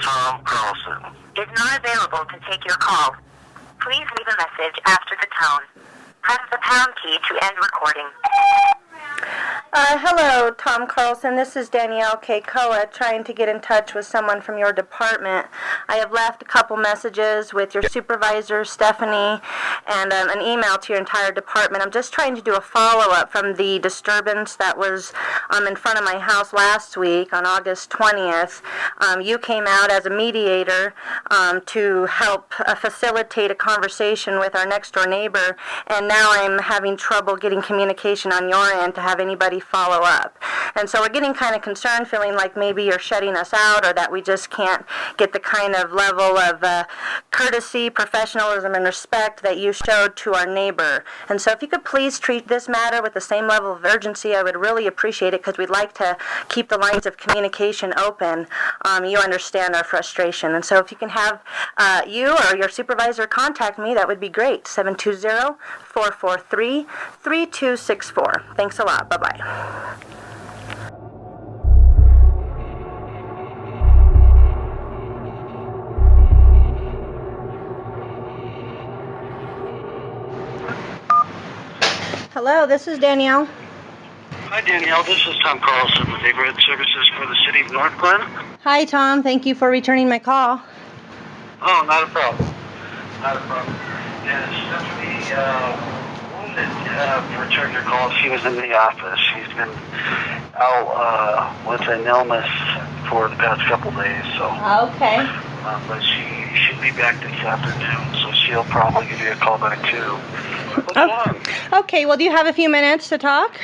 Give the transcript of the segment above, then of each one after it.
Tom Carlson is not available to take your call. Please leave a message after the tone. Press the pound key to end recording. Hello, Tom Carlson. This is Danielle Kekoas trying to get in touch with someone from your department. I have left a couple messages with your supervisor, Stephanie, and an email to your entire department. I'm just trying to do a follow-up from the disturbance that was in front of my house last week on August 20th. You came out as a mediator to help facilitate a conversation with our next-door neighbor, and now I'm having trouble getting communication on your end to have anybody follow up. And so we're getting kind of concerned, feeling like maybe you're shutting us out or that we just can't get the kind of level of courtesy, professionalism, and respect that you showed to our neighbor. And so if you could please treat this matter with the same level of urgency, I would really appreciate it, because we'd like to keep the lines of communication open. You understand our frustration. And so if you can have you or your supervisor contact me, that would be great. 720-443-3264. Thanks a lot. Bye-bye. Hello, this is Danielle. Hi, Danielle. This is Tom Carlson with Neighborhood Services for the City of Northglenn. Hi, Tom. Thank you for returning my call. Oh, not a problem. Not a problem. Yeah, Stephanie returned your call. She was in the office. She's been out with an illness for the past couple days, so. Okay. But she should be back this afternoon, so she'll probably give you a call back too. What's on? Okay, well, do you have a few minutes to talk?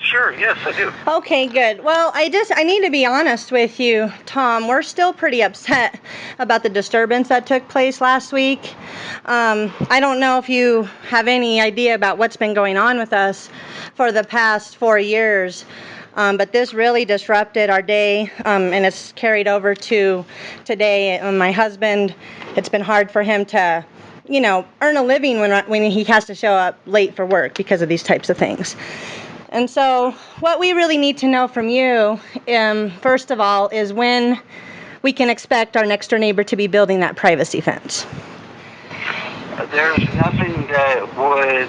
Sure, yes, I do. Okay, good. Well, I need to be honest with you, Tom. We're still pretty upset about the disturbance that took place last week. I don't know if you have any idea about what's been going on with us for the past 4 years, but this really disrupted our day, and it's carried over to today. My husband, it's been hard for him to, earn a living when he has to show up late for work because of these types of things. And so what we really need to know from you, first of all, is when we can expect our next door neighbor to be building that privacy fence. There's nothing that would,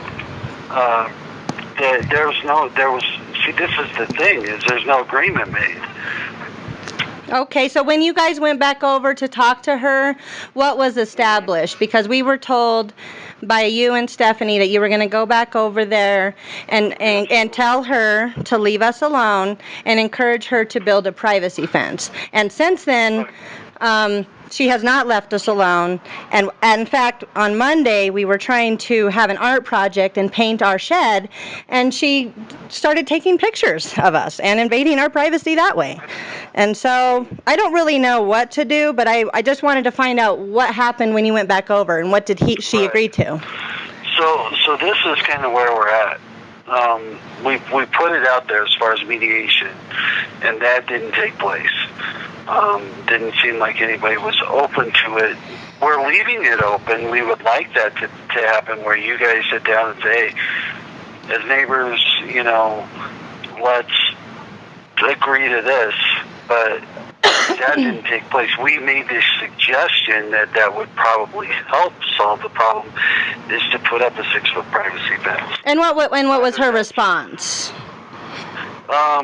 see, this is the thing, is there's no agreement made. Okay, so when you guys went back over to talk to her, what was established? Because we were told by you and Stephanie that you were going to go back over there and tell her to leave us alone and encourage her to build a privacy fence. And since then, she has not left us alone. And in fact, on Monday, we were trying to have an art project and paint our shed, and she started taking pictures of us and invading our privacy that way. And so I don't really know what to do, but I just wanted to find out what happened when you went back over, and what did she agree to? So this is kind of where we're at. We put it out there as far as mediation, and that didn't take place. Didn't seem like anybody was open to it. We're leaving it open. We would like that to happen, where you guys sit down and say, hey, as neighbors, let's agree to this. But that didn't take place. We made this suggestion that would probably help solve the problem, is to put up a 6-foot privacy fence. And what was her response?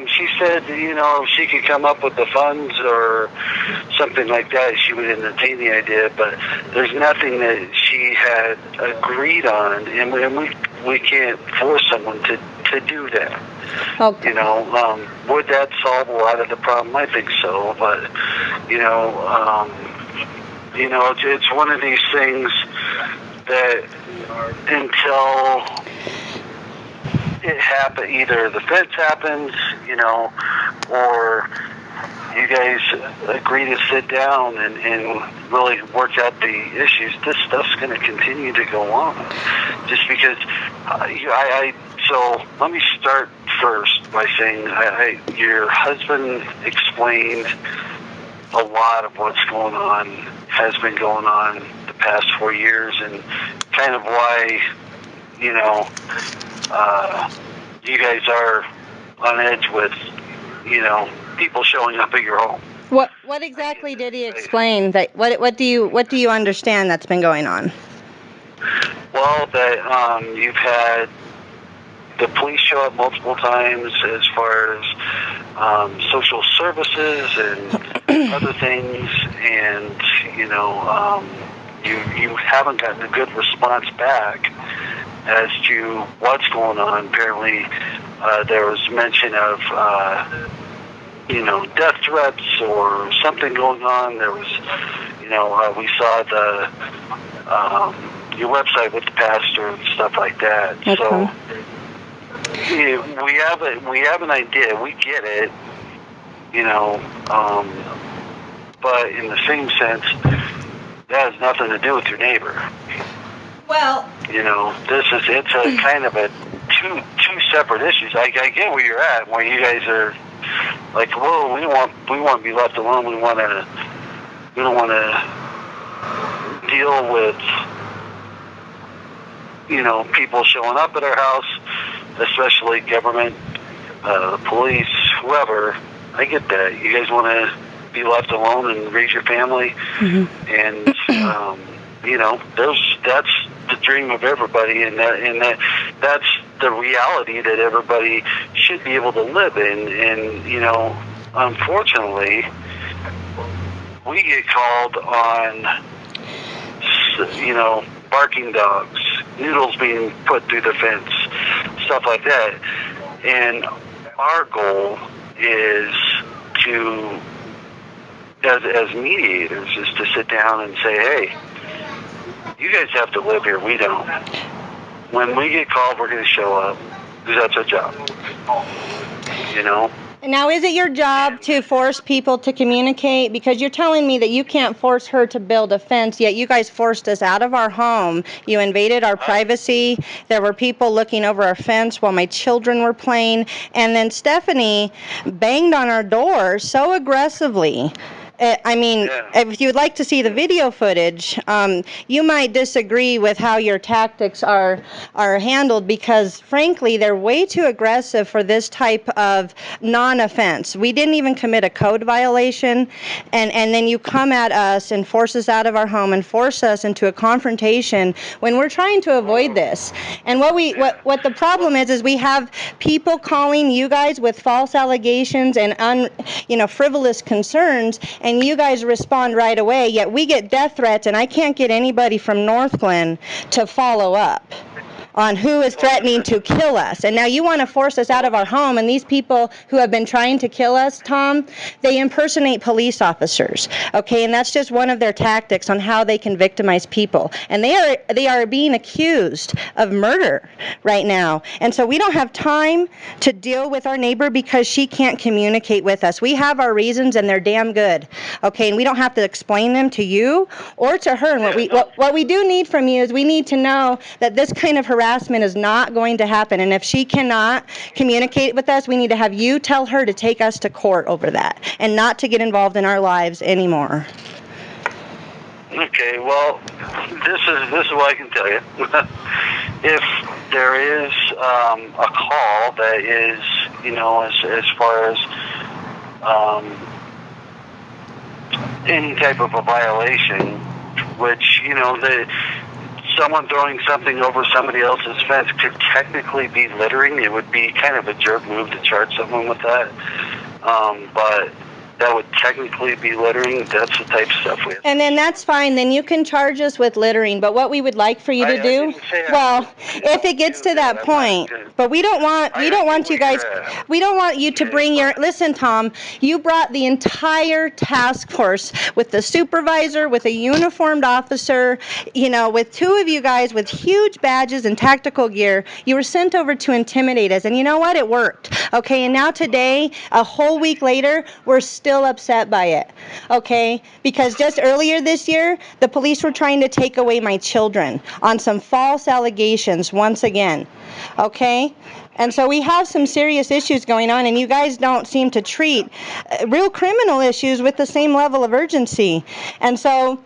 She said, if she could come up with the funds or something like that, she would entertain the idea, but there's nothing that she had agreed on, and we can't force someone to do that. Okay. Would that solve a lot of the problem? I think so, but, it's one of these things that until it happens, either the fence happens, or you guys agree to sit down and really work out the issues, this stuff's going to continue to go on. Just because so let me start first by saying your husband explained a lot of what's going on, has been going on the past 4 years, and kind of why, you guys are on edge with, people showing up at your home. What exactly did he explain? That what do you understand that's been going on? Well, that you've had the police show up multiple times as far as social services and other things, and you haven't gotten a good response back as to what's going on. Apparently, there was mention of death threats or something going on. There was, we saw your website with the pastor and stuff like that. Okay. So we have an idea. We get it, but in the same sense, that has nothing to do with your neighbor. Well, it's a kind of a two separate issues. I get where you're at, where you guys are like, whoa, we want to be left alone. We don't want to deal with people showing up at our house, especially government, police, whoever. I get that. You guys want to be left alone and raise your family, and that's the dream of everybody, and that's the reality that everybody should be able to live in. And unfortunately, we get called on barking dogs, noodles being put through the fence, stuff like that. And our goal is to, as mediators, is to sit down and say, hey, you guys have to live here, we don't. When we get called, we're going to show up, because that's our job. Now, is it your job to force people to communicate? Because you're telling me that you can't force her to build a fence, yet you guys forced us out of our home. You invaded our privacy. There were people looking over our fence while my children were playing. And then Stephanie banged on our door so aggressively. If you'd like to see the video footage, you might disagree with how your tactics are handled, because frankly they're way too aggressive for this type of non-offense. We didn't even commit a code violation, and then you come at us and force us out of our home and force us into a confrontation when we're trying to avoid this. And what the problem is we have people calling you guys with false allegations and frivolous concerns, and you guys respond right away, yet we get death threats, and I can't get anybody from Northglenn to follow up on who is threatening to kill us. And now you want to force us out of our home, and these people who have been trying to kill us, Tom, they impersonate police officers, okay? And that's just one of their tactics on how they can victimize people. And they are being accused of murder right now. And so we don't have time to deal with our neighbor because she can't communicate with us. We have our reasons, and they're damn good, okay? And we don't have to explain them to you or to her. And what we do need from you is we need to know that this kind of harassment is not going to happen, and if she cannot communicate with us, we need to have you tell her to take us to court over that and not to get involved in our lives anymore. Okay, well, this is what I can tell you. If there is a call that is, as far as any type of a violation, which someone throwing something over somebody else's fence could technically be littering. It would be kind of a jerk move to charge someone with that. But that would technically be littering. That's the type of stuff we have. And then that's fine. Then you can charge us with littering. But what we would like for you to do, if it gets to that point, but we don't want you guys. We don't want you to bring your. Listen, Tom, you brought the entire task force with the supervisor, with a uniformed officer, with two of you guys with huge badges and tactical gear. You were sent over to intimidate us, and you know what? It worked. Okay, and now today, a whole week later, we're still upset by it, okay? Because just earlier this year, the police were trying to take away my children on some false allegations once again, okay? And so we have some serious issues going on, and you guys don't seem to treat real criminal issues with the same level of urgency. And so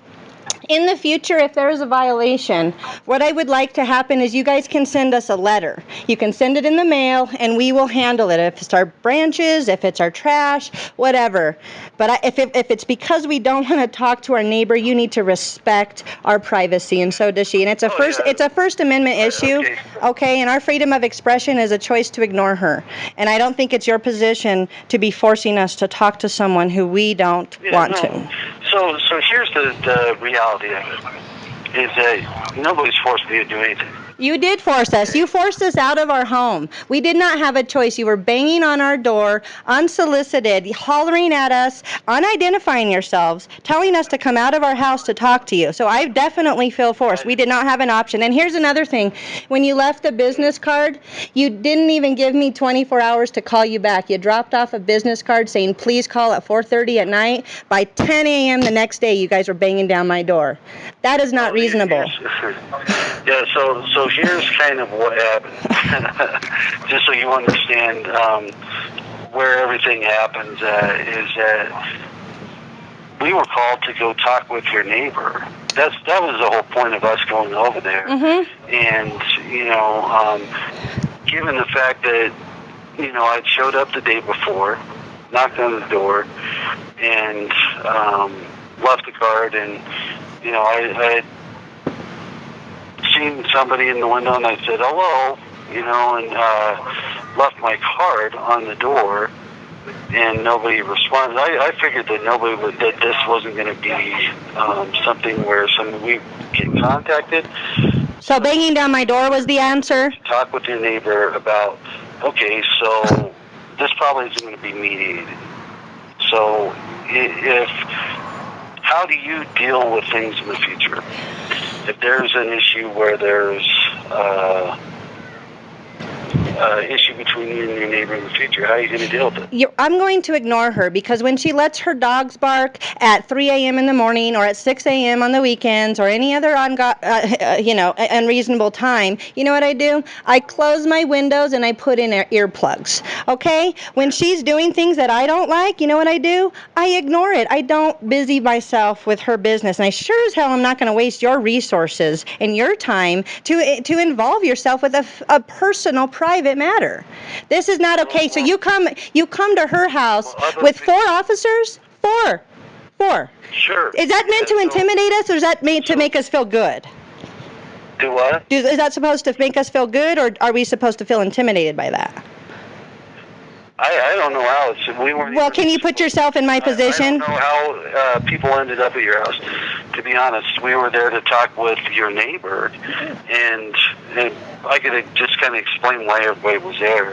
In the future, if there is a violation, what I would like to happen is you guys can send us a letter. You can send it in the mail, and we will handle it. If it's our branches, if it's our trash, whatever. But if it's because we don't want to talk to our neighbor, you need to respect our privacy, and so does she. And it's a First Amendment issue, okay? And our freedom of expression is a choice to ignore her. And I don't think it's your position to be forcing us to talk to someone who we don't want to. So here's the reality of it, is that nobody's forced me to do anything. You did force us. You forced us out of our home. We did not have a choice. You were banging on our door, unsolicited, hollering at us, unidentifying yourselves, telling us to come out of our house to talk to you. So I definitely feel forced. We did not have an option. And here's another thing. When you left the business card, you didn't even give me 24 hours to call you back. You dropped off a business card saying, please call at 4:30 at night. By 10 a.m. the next day, you guys were banging down my door. That is not reasonable. Yeah, so here's kind of what happened, just so you understand where everything happens, is that we were called to go talk with your neighbor. That was the whole point of us going over there. Mm-hmm. And, given the fact that, I'd showed up the day before, knocked on the door, and left the card, and, I had seen somebody in the window, and I said hello, and left my card on the door, and nobody responded. I figured that that this wasn't going to be something where we get contacted. So banging down my door was the answer? Talk with your neighbor about, okay, so this probably isn't going to be mediated. So how do you deal with things in the future? If there's an issue where there's issue between you and your neighbor in the future, how are you going to deal with it? I'm going to ignore her, because when she lets her dogs bark at 3 a.m. in the morning or at 6 a.m. on the weekends or any other unreasonable time, you know what I do? I close my windows and I put in earplugs, okay? When she's doing things that I don't like, you know what I do? I ignore it. I don't busy myself with her business, and I sure as hell am not going to waste your resources and your time to involve yourself with a personal, private matter. This is not okay. So you come to her house with 4 officers? 4. Sure. Is that meant to intimidate us, or is that meant to make us feel good? Do what? Is that supposed to make us feel good, or are we supposed to feel intimidated by that? I don't know how. We weren't. Well, can you put yourself in my position? I don't know how people ended up at your house. To be honest, we were there to talk with your neighbor, and I could just kind of explain why everybody was there.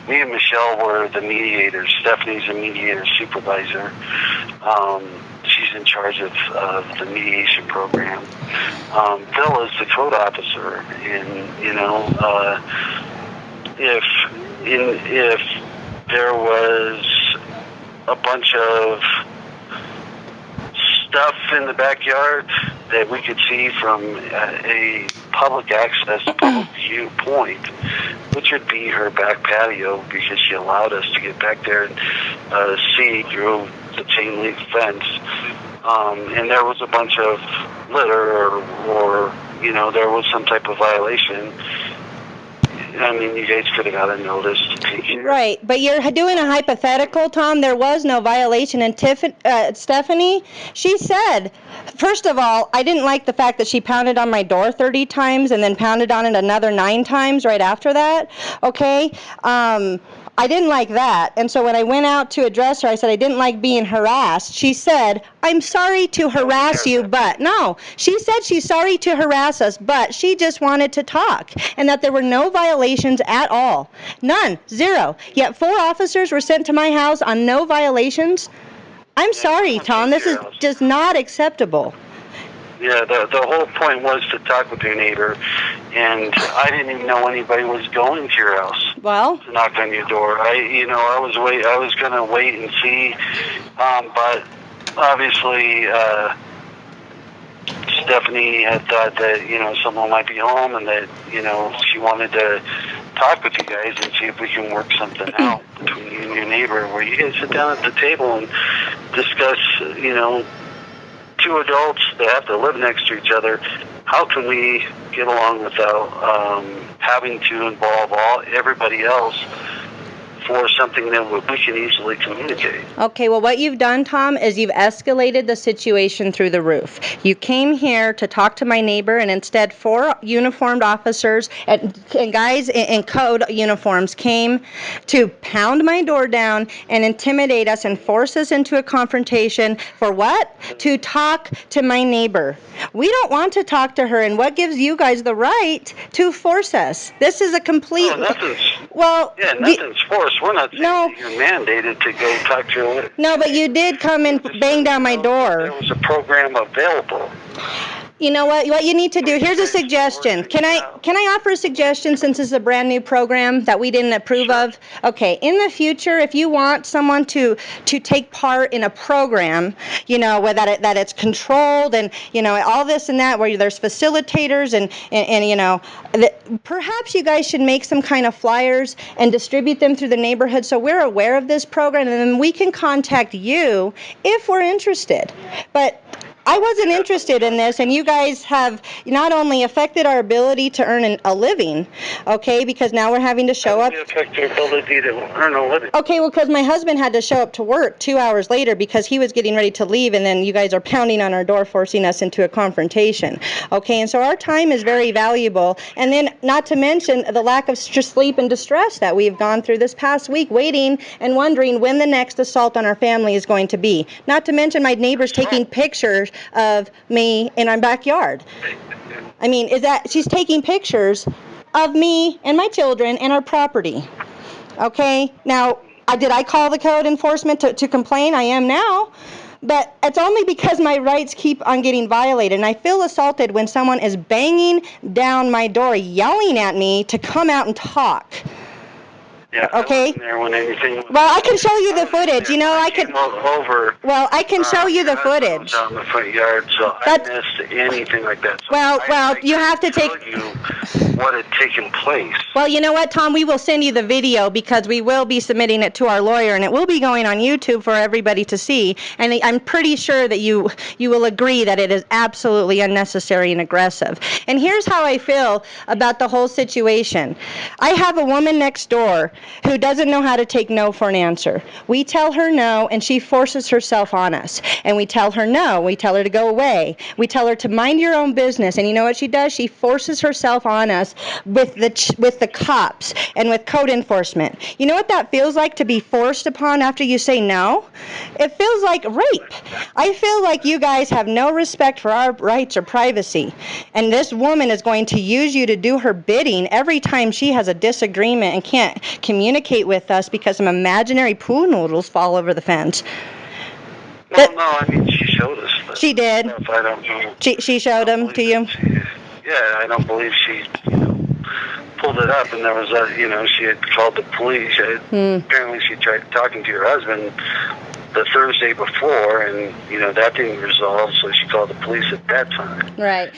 Me and Michelle were the mediators. Stephanie's the mediator supervisor. She's in charge of the mediation program. Phil is the code officer, and if there was a bunch of stuff in the backyard that we could see from a public access, public viewpoint, which would be her back patio, because she allowed us to get back there and see through the chain link fence. And there was a bunch of litter or there was some type of violation. I mean, you guys could have got a notice to take care. Right, but you're doing a hypothetical, Tom. There was no violation. And Stephanie, she said, first of all, I didn't like the fact that she pounded on my door 30 times and then pounded on it another 9 times right after that, okay? I didn't like that. And so when I went out to address her, I said I didn't like being harassed. She said, I'm sorry to harass you, but no. She said she's sorry to harass us, but she just wanted to talk, and that there were no violations at all. None. 0. Yet 4 officers were sent to my house on no violations. I'm sorry, Tom. This is just not acceptable. Yeah, the whole point was to talk with your neighbor, and I didn't even know anybody was going to your house. Well, to knock on your door. I was gonna wait and see, but obviously Stephanie had thought that someone might be home, and that she wanted to talk with you guys and see if we can work something out between you and your neighbor, where you guys sit down at the table and discuss two adults that have to live next to each other, how can we get along without having to involve everybody else for something that we can easily communicate? Okay, well, what you've done, Tom, is you've escalated the situation through the roof. You came here to talk to my neighbor, and instead 4 uniformed officers and guys in code uniforms came to pound my door down and intimidate us and force us into a confrontation. For what? To talk to my neighbor. We don't want to talk to her, and what gives you guys the right to force us? This is a complete... No, nothing's... Well... Yeah, nothing's forced. We're not saying that you're mandated to go talk to your... No, but you did come and bang down my door. There was a program available. You know what you need to do, here's a suggestion. Can I offer a suggestion, since this is a brand new program that we didn't approve of? Okay, in the future, if you want someone to take part in a program, you know, where that it's controlled and, you know, all this and that, where there's facilitators and you know, perhaps you guys should make some kind of flyers and distribute them through the neighborhood so we're aware of this program, and then we can contact you if we're interested. But I wasn't interested in this, and you guys have not only affected our ability to earn a living, okay, because now we're having to show up. How does it affect your ability to earn a living? Okay, well, because my husband had to show up to work 2 hours later because he was getting ready to leave, and then you guys are pounding on our door, forcing us into a confrontation. Okay, and so our time is very valuable, and then not to mention the lack of sleep and distress that we've gone through this past week, waiting and wondering when the next assault on our family is going to be. Not to mention my neighbors taking pictures of me in our backyard. I mean, she's taking pictures of me and my children and our property. Okay, now, did I call the code enforcement to complain? I am now. But it's only because my rights keep on getting violated. And I feel assaulted when someone is banging down my door, yelling at me to come out and talk. Yeah, okay. I wasn't there when anything was... Well, I can show you the footage. You know, I can... Over. Well, I can show you the footage. Out in the front yard, so I missed anything like that. So well, you have to take... you what had taken place. Well, you know what, Tom? We will send you the video because we will be submitting it to our lawyer, and it will be going on YouTube for everybody to see. And I'm pretty sure that you will agree that it is absolutely unnecessary and aggressive. And here's how I feel about the whole situation. I have a woman next door who doesn't know how to take no for an answer. We tell her no, and she forces herself on us. And we tell her no. We tell her to go away. We tell her to mind your own business. And you know what she does? She forces herself on us with the cops and with code enforcement. You know what that feels like, to be forced upon after you say no? It feels like rape. I feel like you guys have no respect for our rights or privacy. And this woman is going to use you to do her bidding every time she has a disagreement and can't communicate with us because some imaginary poo noodles fall over the fence. Well, no, I mean, she showed us that. She did. I don't know. She showed them to you? Yeah, I don't believe she, pulled it up, and there was she had called the police. Apparently she tried talking to her husband the Thursday before, and, that didn't resolve, so she called the police at that time. Right.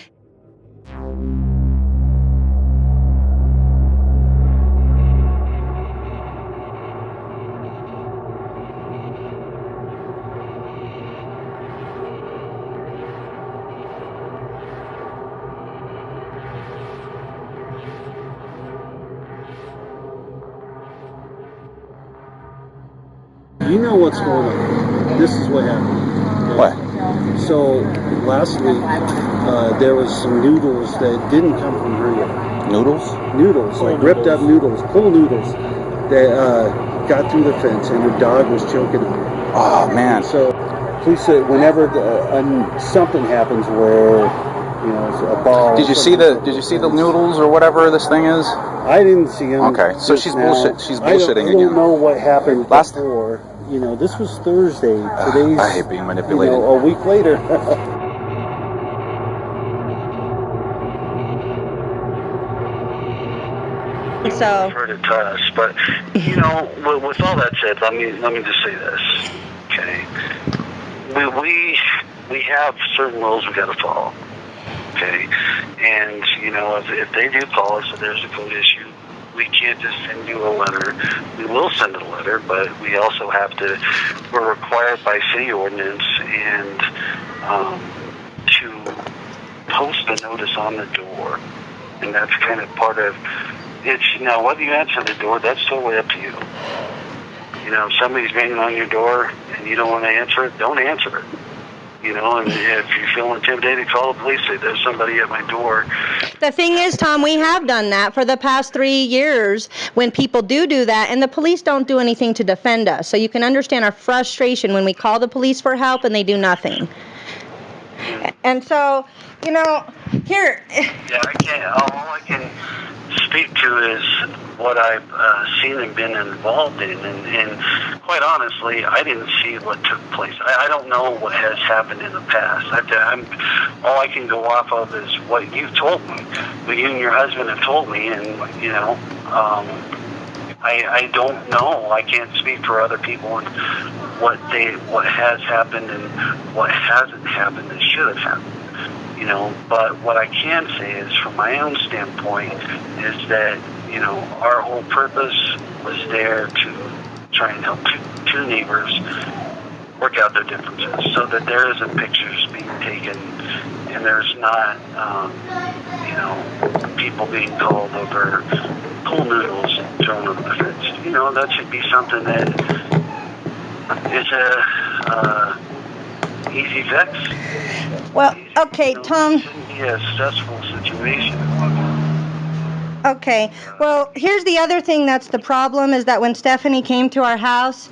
You know what's going on. This is what happened. Okay? What? So, last week, there was some noodles that didn't come from her yet. Noodles? Noodles, like ripped up noodles, cool noodles, that got through the fence, and her dog was choking on it. Oh, man. So, police said whenever something happens where, it's a ball... Did you see the noodles or whatever this thing is? I didn't see them. Okay, so she's bullshitting again. I don't know what happened before. This was Thursday. Today's... I hate being manipulated. A week later. So... I've heard it to us, but, with all that said, let me just say this, okay? We have certain rules we got to follow. Okay, and if they do call us, if there's a code issue, we can't just send you a letter. We will send a letter, but we also have to, we're required by city ordinance and to post a notice on the door. And that's kind of part of, it's, now whether you answer the door, that's totally up to you. You know, if somebody's banging on your door and you don't want to answer it, don't answer it. You know, and if you feel intimidated, call the police. Say, there's somebody at my door. The thing is, Tom, we have done that for the past 3 years when people do that, and the police don't do anything to defend us. So you can understand our frustration when we call the police for help and they do nothing. And so, you know, here... Yeah, I can't, all I can speak to is what I've seen and been involved in, and quite honestly, I didn't see what took place. I don't know what has happened in the past. All I can go off of is what you've told me, what you and your husband have told me, and, you know, I don't know. I can't speak for other people and what has happened and what hasn't happened and should have happened. You know, but what I can say is, from my own standpoint, is that, you know, our whole purpose was there to try and help two neighbors work out their differences, so that there isn't pictures being taken and there's not, you know, people being called over pool noodles and thrown over the fence. You know, that should be something that is a easy fix. Well, okay, you know, Tom. It shouldn't be a stressful situation. Okay, well, here's the other thing that's the problem, is that when Stephanie came to our house,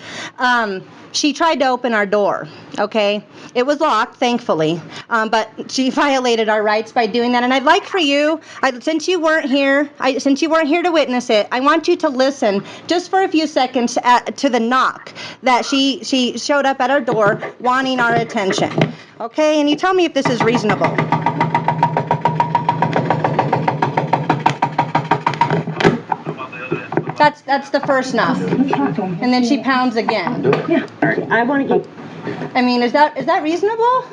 she tried to open our door, okay? It was locked, thankfully, but she violated our rights by doing that. And I'd like for you, since you weren't here to witness it, I want you to listen just for a few seconds to the knock that she showed up at our door wanting our attention, okay? And you tell me if this is reasonable. That's the first knock, and then she pounds again. Yeah, I want to get... I mean, is that reasonable?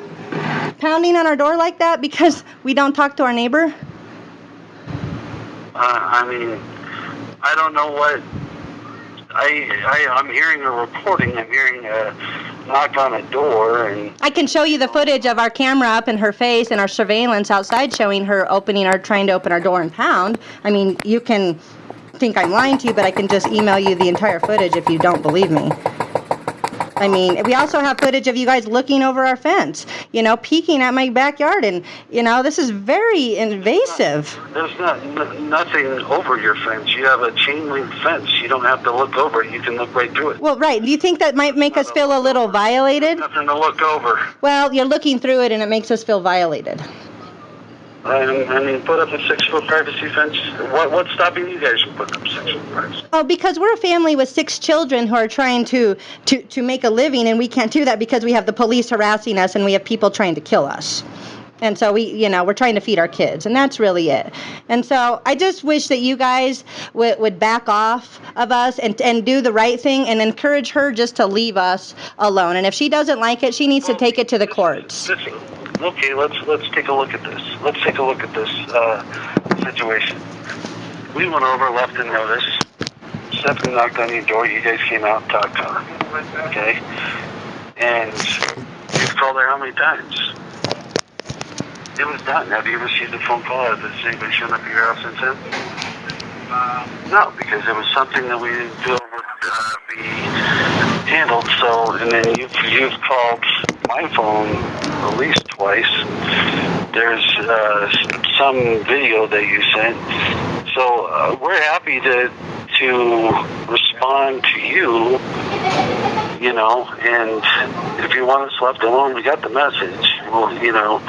Pounding on our door like that because we don't talk to our neighbor? I mean, I don't know what... I'm hearing a reporting. I'm hearing a knock on a door, and... I can show you the footage of our camera up in her face and our surveillance outside showing her trying to open our door and pound. I mean, you can think I'm lying to you, but I can just email you the entire footage if you don't believe me. I mean, we also have footage of you guys looking over our fence, you know, peeking at my backyard, and, you know, this is very invasive. There's nothing over your fence. You have a chain link fence. You don't have to look over it. You can look right through it. Well, right. Do you think that might make us feel a little violated? There's nothing to look over. Well, you're looking through it and it makes us feel violated. I mean, put up a 6-foot privacy fence. What's stopping you guys from putting up 6-foot privacy? Oh, because we're a family with 6 children who are trying to make a living, and we can't do that because we have the police harassing us and we have people trying to kill us. And so we're trying to feed our kids, and that's really it. And so I just wish that you guys would back off of us and do the right thing and encourage her just to leave us alone. And if she doesn't like it, she needs to take it to the courts. Okay, let's take a look at this. Let's take a look at this situation. We went over, left a notice. Stephanie knocked on your door. You guys came out and talked to her. Okay? And you've called her how many times? It was done. Have you received a phone call? Has anybody shown up at your house since then? No, because it was something that we didn't feel would be handled. So, and then you've called my phone at least twice. There's some video that you sent. So we're happy to respond to you, you know, and if you want us left alone, we got the message. Well, you know,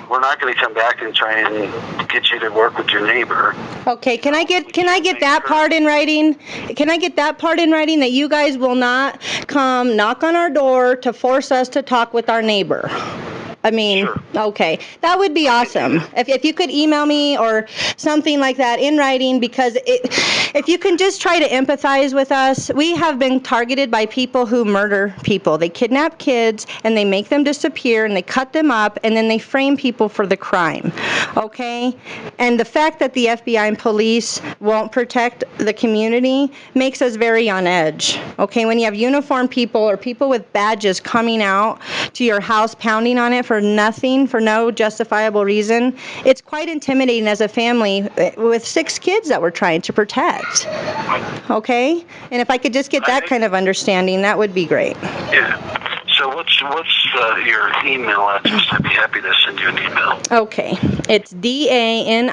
we're not going to come back and try and get you to work with your neighbor. Okay, can I get that part in writing? Can I get that part in writing, that you guys will not come knock on our door to force us to talk with our neighbor? I mean, okay, that would be awesome. If you could email me or something like that in writing, because if you can just try to empathize with us, we have been targeted by people who murder people. They kidnap kids and they make them disappear and they cut them up and then they frame people for the crime, okay? And the fact that the FBI and police won't protect the community makes us very on edge, okay? When you have uniformed people or people with badges coming out to your house, pounding on it for nothing, for no justifiable reason, it's quite intimidating as a family with 6 kids that we're trying to protect. Okay? And if I could just get that kind of understanding, that would be great. Yeah. So what's your email address? I'd be happy to send you an email. Okay. It's DANIKEKOA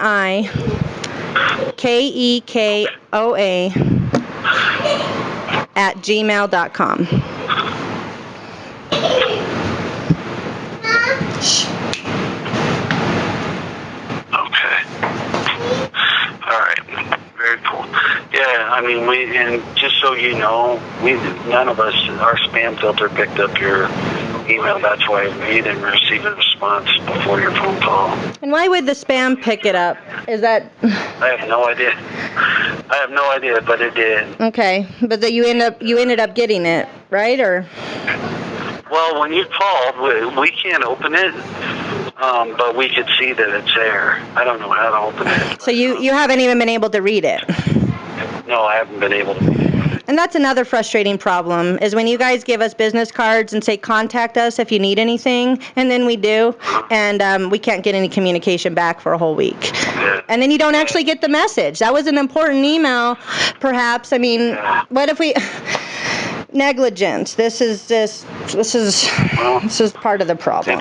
@gmail.com. Okay. All right. Very cool. Yeah, I mean, and just so you know, none of us, our spam filter picked up your email. That's why we didn't receive a response before your phone call. And why would the spam pick it up? Is that... I have no idea. But it did. Okay, but that you ended up getting it, right? Or... Well, when you called, we can't open it, but we could see that it's there. I don't know how to open it. So you haven't even been able to read it? No, I haven't been able to read it. And that's another frustrating problem, is when you guys give us business cards and say contact us if you need anything, and then we do, and we can't get any communication back for a whole week. Yeah. And then you don't actually get the message. That was an important email, perhaps. I mean, what if we... Negligence. This is part of the problem.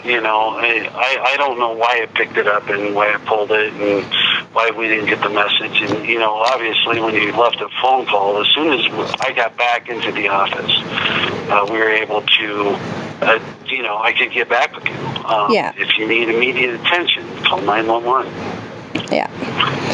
You know, I don't know why I picked it up and why I pulled it and why we didn't get the message. And, you know, obviously when you left a phone call, as soon as I got back into the office, we were able to, you know, I could get back with you. If you need immediate attention, call 911. Yeah.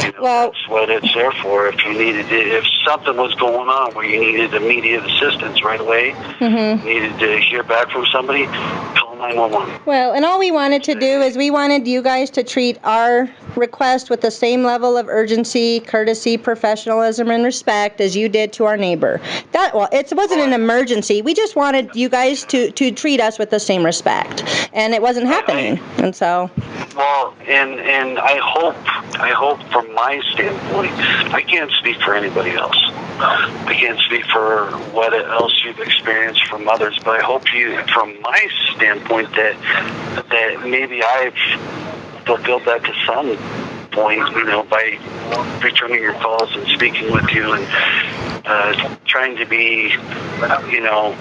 You know, well, that's what it's there for. If something was going on where you needed immediate assistance right away, needed to hear back from somebody, call 911. Well, and all we wanted to do is we wanted you guys to treat our request with the same level of urgency, courtesy, professionalism, and respect as you did to our neighbor. It wasn't an emergency. We just wanted you guys to treat us with the same respect, and it wasn't happening. And so. Well, and I hope from my standpoint, I can't speak for anybody else. I can't speak for what else you've experienced from others, but I hope from my standpoint, that maybe I've fulfilled that to some point, you know, by returning your calls and speaking with you and trying to be, you know,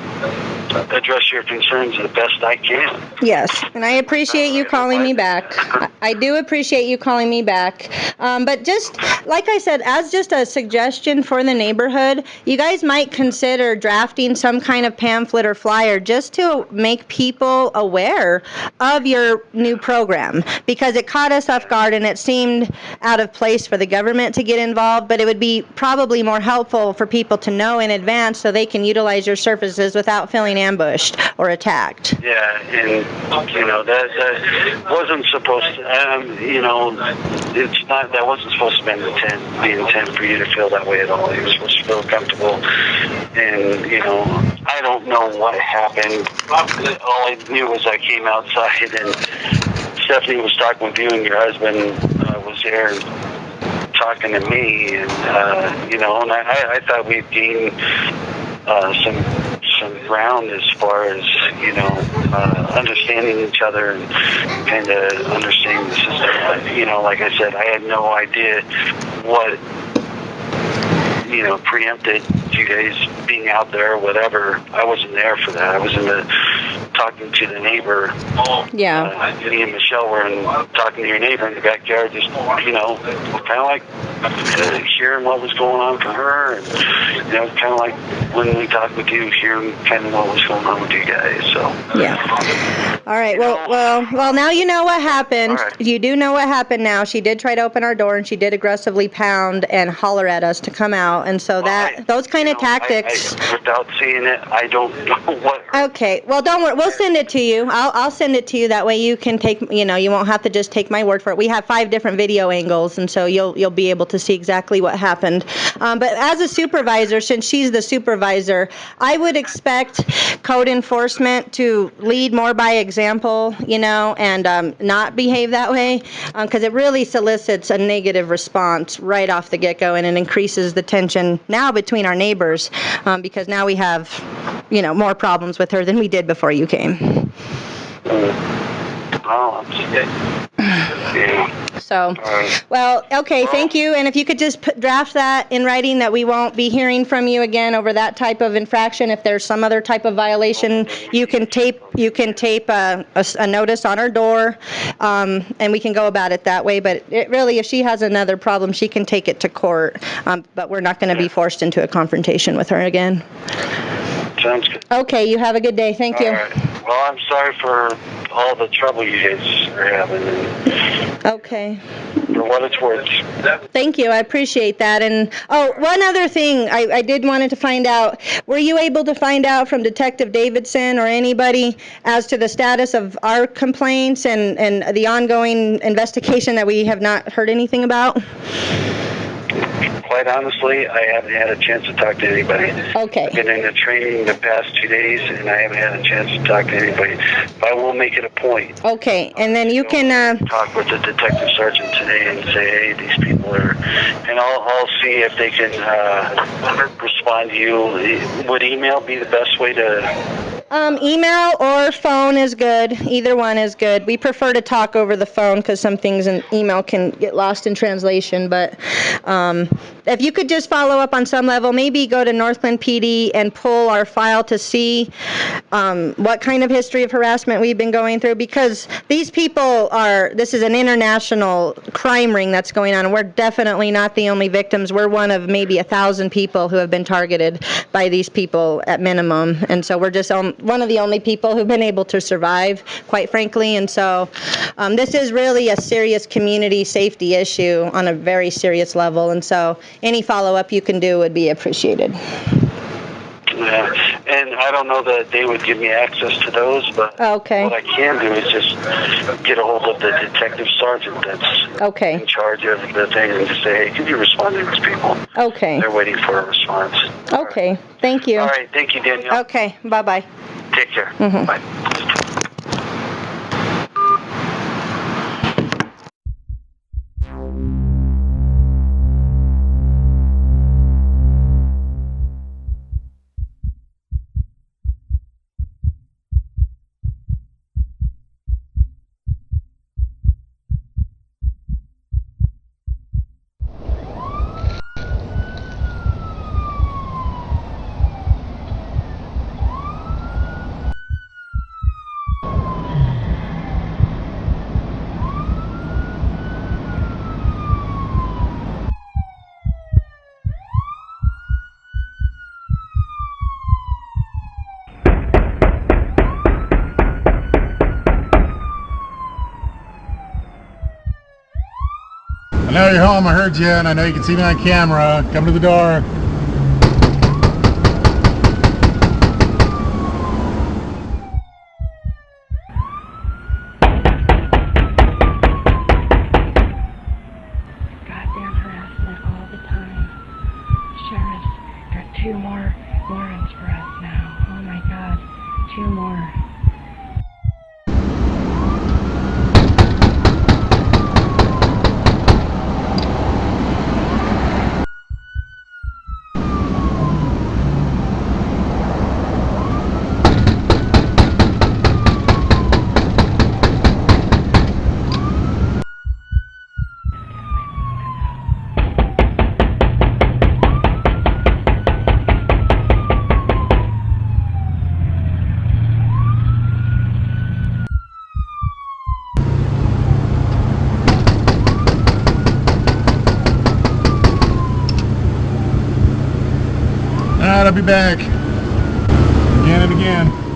address your concerns the best I can. Yes, and I appreciate you calling me back. I do appreciate you calling me back. But just, like I said, as just a suggestion for the neighborhood, you guys might consider drafting some kind of pamphlet or flyer just to make people aware of your new program, because it caught us off guard and it seemed out of place for the government to get involved, but it would be probably more helpful for people to know in advance so they can utilize your services without feeling ambushed or attacked. Yeah, and you know that wasn't supposed to. You know, it's not. That wasn't supposed to be the intent for you to feel that way at all. You were supposed to feel comfortable, and you know, I don't know what happened. All I knew was I came outside and Stephanie was talking with you, and your husband was there talking to me, and you know, and I thought we'd gained some ground as far as, you know, understanding each other and kind of understanding the system. But, you know, like I said, I had no idea what, you know, preempted you guys being out there or whatever. I wasn't there for that. I was talking to the neighbor. Yeah. Me and Michelle were talking to your neighbor in the backyard, just, you know, kind of like hearing what was going on for her, and, you know, kind of like when we talked with you, hearing kind of what was going on with you guys. So. Yeah. All right. Well. Now you know what happened. Right. You do know what happened now. She did try to open our door, and she did aggressively pound and holler at us to come out, and so those kind of tactics. Without seeing it, I don't know what. Okay. Well, don't worry. send it to you. I'll send it to you. That way you can take, you know, you won't have to just take my word for it. We have 5 different video angles, and so you'll be able to see exactly what happened. But as a supervisor, since she's the supervisor, I would expect code enforcement to lead more by example, you know, and not behave that way, because it really solicits a negative response right off the get-go, and it increases the tension now between our neighbors, because now we have, you know, more problems with her than we did before you came. Oh, yeah. So, well, okay, thank you. And if you could just draft that in writing that we won't be hearing from you again over that type of infraction. If there's some other type of violation, you can tape a notice on her door, and we can go about it that way. But it really, if she has another problem, she can take it to court. But we're not going to be forced into a confrontation with her again. Sounds good. Okay, you have a good day. Thank you. All right. Well, I'm sorry for all the trouble you guys are having. Okay. For what it's worth. Thank you. I appreciate that. And, oh, one other thing I did wanted to find out. Were you able to find out from Detective Davidson or anybody as to the status of our complaints and the ongoing investigation that we have not heard anything about? Quite honestly, I haven't had a chance to talk to anybody. Okay. I've been in the training the past 2 days, and I haven't had a chance to talk to anybody. But I will make it a point. Okay, and then you can talk with the detective sergeant today and say, hey, these people are, and I'll see if they can respond to you. Would email be the best way to? Email or phone is good. Either one is good. We prefer to talk over the phone because some things in email can get lost in translation. But if you could just follow up on some level, maybe go to Northglenn PD and pull our file to see what kind of history of harassment we've been going through, because these people this is an international crime ring that's going on, and we're definitely not the only victims. We're one of maybe 1,000 people who have been targeted by these people at minimum, and so we're just one of the only people who've been able to survive, quite frankly. And so this is really a serious community safety issue on a very serious level, and so any follow-up you can do would be appreciated. Yeah, and I don't know that they would give me access to those, but okay. What I can do is just get a hold of the detective sergeant that's in charge of the thing and just say, hey, can you respond to these people? Okay. They're waiting for a response. Okay, right. Thank you. All right, thank you, Danielle. Okay, bye-bye. Take care. Mm-hmm. Bye. I know you're home, I heard you, and I know you can see me on camera. Come to the door. Goddamn harassment all the time. Sheriff, got 2 more warrants for us now. Oh my god, 2 more. Alright, I'll be back. Again and again.